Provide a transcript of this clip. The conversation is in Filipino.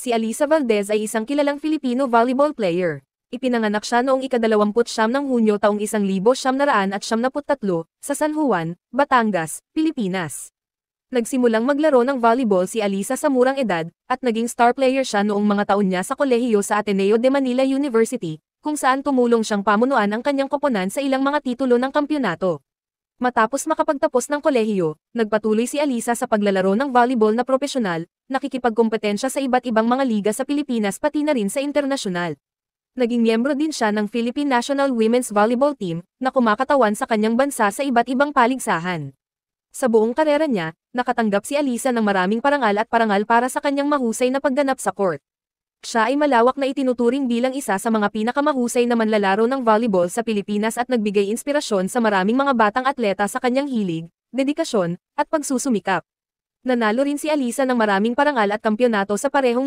Si Alisa Valdez ay isang kilalang Filipino volleyball player. Ipinanganak siya noong ika-29 ng Hunyo taong 1973 sa San Juan, Batangas, Pilipinas. Nagsimulang maglaro ng volleyball si Alisa sa murang edad, at naging star player siya noong mga taon niya sa kolehiyo sa Ateneo de Manila University, kung saan tumulong siyang pamunuan ang kanyang koponan sa ilang mga titulo ng kampyonato. Matapos makapagtapos ng kolehiyo, nagpatuloy si Alisa sa paglalaro ng volleyball na propesyonal, nakikipagkompetensya sa iba't ibang mga liga sa Pilipinas pati na rin sa internasyonal. Naging miyembro din siya ng Philippine National Women's Volleyball Team, na kumakatawan sa kanyang bansa sa iba't ibang paligsahan. Sa buong karera niya, nakatanggap si Alisa ng maraming parangal at parangal para sa kanyang mahusay na pagganap sa court. Siya ay malawak na itinuturing bilang isa sa mga pinakamahusay na manlalaro ng volleyball sa Pilipinas at nagbigay inspirasyon sa maraming mga batang atleta sa kanyang hilig, dedikasyon, at pagsusumikap. Nanalo rin si Alisa ng maraming parangal at kampyonato sa parehong